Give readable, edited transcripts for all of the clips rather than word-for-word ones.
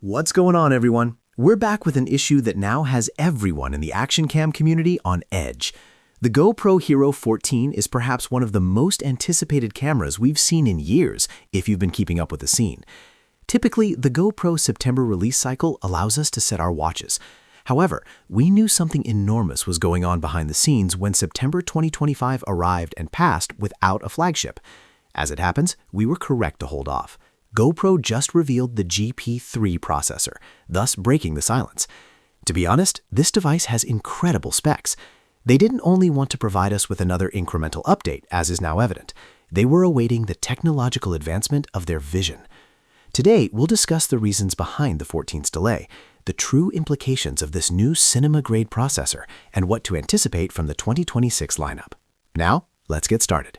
What's going on, everyone? We're back with an issue that now has everyone in the action cam community on edge. The GoPro Hero 14 is perhaps one of the most anticipated cameras we've seen in years if you've been keeping up with the scene. Typically, the GoPro September release cycle allows us to set our watches. However, we knew something enormous was going on behind the scenes when September 2025 arrived and passed without a flagship. As it happens, we were correct to hold off. GoPro just revealed the GP3 processor, thus breaking the silence. To be honest, this device has incredible specs. They didn't only want to provide us with another incremental update, as is now evident. They were awaiting the technological advancement of their vision. Today, we'll discuss the reasons behind the 14's delay, the true implications of this new cinema-grade processor, and what to anticipate from the 2026 lineup. Now, let's get started.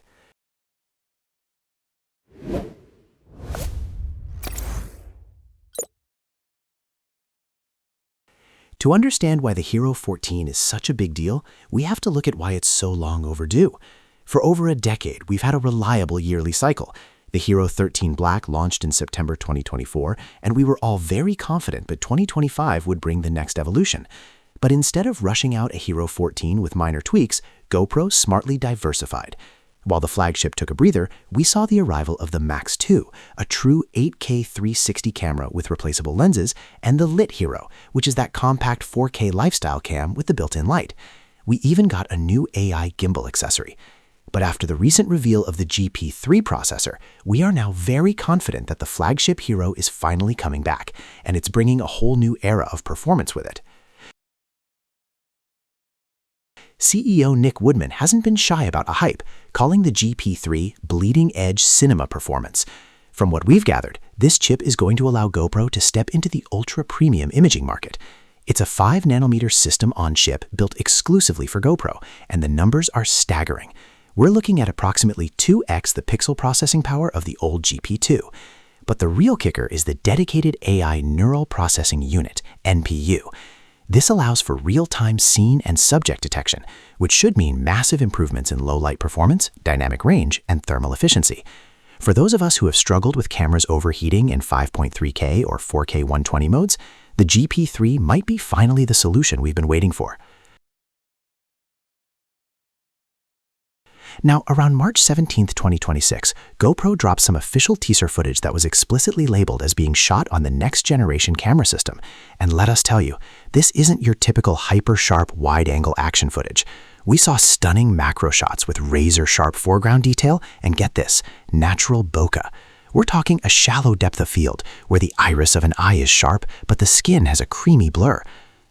To understand why the Hero 14 is such a big deal, we have to look at why it's so long overdue. For over a decade, we've had a reliable yearly cycle. The Hero 13 Black launched in September 2024, and we were all very confident that 2025 would bring the next evolution. But instead of rushing out a Hero 14 with minor tweaks, GoPro smartly diversified. While the flagship took a breather, we saw the arrival of the Max 2, a true 8K 360 camera with replaceable lenses, and the Lit Hero, which is that compact 4K lifestyle cam with the built-in light. We even got a new AI gimbal accessory. But after the recent reveal of the GP3 processor, we are now very confident that the flagship Hero is finally coming back, and it's bringing a whole new era of performance with it. CEO Nick Woodman hasn't been shy about a hype, calling the GP3 bleeding-edge cinema performance. From what we've gathered, this chip is going to allow GoPro to step into the ultra-premium imaging market. It's a 5nm system-on-chip built exclusively for GoPro, and the numbers are staggering. We're looking at approximately 2x the pixel processing power of the old GP2. But the real kicker is the dedicated AI Neural Processing Unit, NPU. This allows for real-time scene and subject detection, which should mean massive improvements in low-light performance, dynamic range, and thermal efficiency. For those of us who have struggled with cameras overheating in 5.3K or 4K 120 modes, the GP3 might be finally the solution we've been waiting for. Now, around March 17, 2026, GoPro dropped some official teaser footage that was explicitly labeled as being shot on the next-generation camera system. And let us tell you, this isn't your typical hyper-sharp wide-angle action footage. We saw stunning macro shots with razor-sharp foreground detail and, get this, natural bokeh. We're talking a shallow depth of field where the iris of an eye is sharp, but the skin has a creamy blur.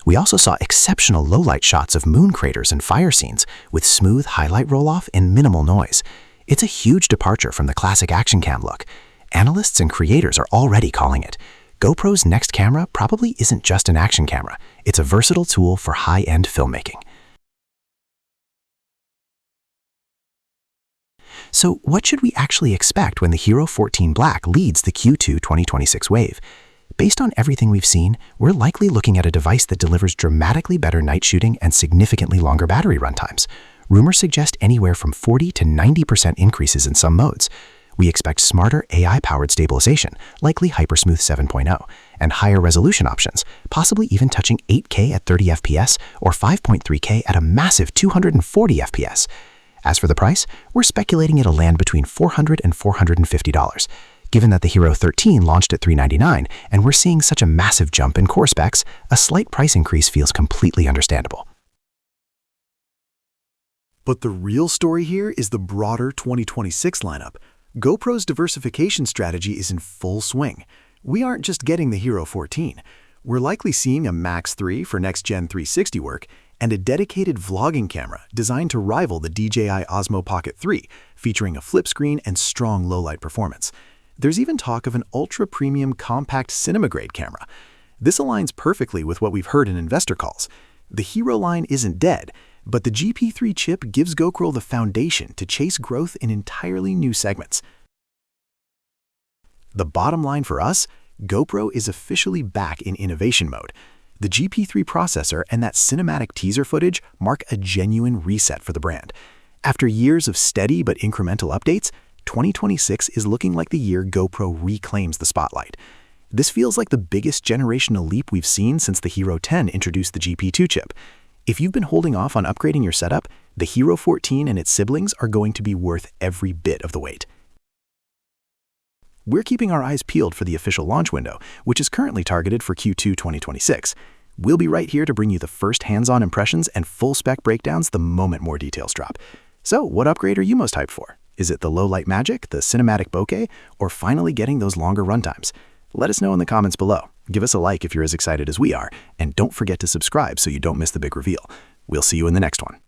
We also saw exceptional low-light shots of moon craters and fire scenes with smooth highlight roll-off and minimal noise. It's a huge departure from the classic action cam look. Analysts and creators are already calling it. GoPro's next camera probably isn't just an action camera. It's a versatile tool for high-end filmmaking. So what should we actually expect when the Hero 14 Black leads the Q2 2026 wave? Based on everything we've seen, we're likely looking at a device that delivers dramatically better night shooting and significantly longer battery runtimes. Rumors suggest anywhere from 40 to 90% increases in some modes. We expect smarter AI-powered stabilization, likely Hypersmooth 7.0, and higher resolution options, possibly even touching 8K at 30 FPS or 5.3K at a massive 240 FPS. As for the price, we're speculating it'll land between $400 and $450. Given that the Hero 13 launched at $399 and we're seeing such a massive jump in core specs, a slight price increase feels completely understandable. But the real story here is the broader 2026 lineup. GoPro's diversification strategy is in full swing. We aren't just getting the Hero 14. We're likely seeing a Max 3 for next-gen 360 work and a dedicated vlogging camera designed to rival the DJI Osmo Pocket 3, featuring a flip screen and strong low-light performance. There's even talk of an ultra-premium compact cinema-grade camera. This aligns perfectly with what we've heard in investor calls. The Hero line isn't dead, but the GP3 chip gives GoPro the foundation to chase growth in entirely new segments. The bottom line for us, GoPro is officially back in innovation mode. The GP3 processor and that cinematic teaser footage mark a genuine reset for the brand. After years of steady but incremental updates, 2026 is looking like the year GoPro reclaims the spotlight. This feels like the biggest generational leap we've seen since the Hero 10 introduced the GP2 chip. If you've been holding off on upgrading your setup, the Hero 14 and its siblings are going to be worth every bit of the wait. We're keeping our eyes peeled for the official launch window, which is currently targeted for Q2 2026. We'll be right here to bring you the first hands-on impressions and full-spec breakdowns the moment more details drop. So, what upgrade are you most hyped for? Is it the low-light magic, the cinematic bokeh, or finally getting those longer runtimes? Let us know in the comments below. Give us a like if you're as excited as we are, and don't forget to subscribe so you don't miss the big reveal. We'll see you in the next one.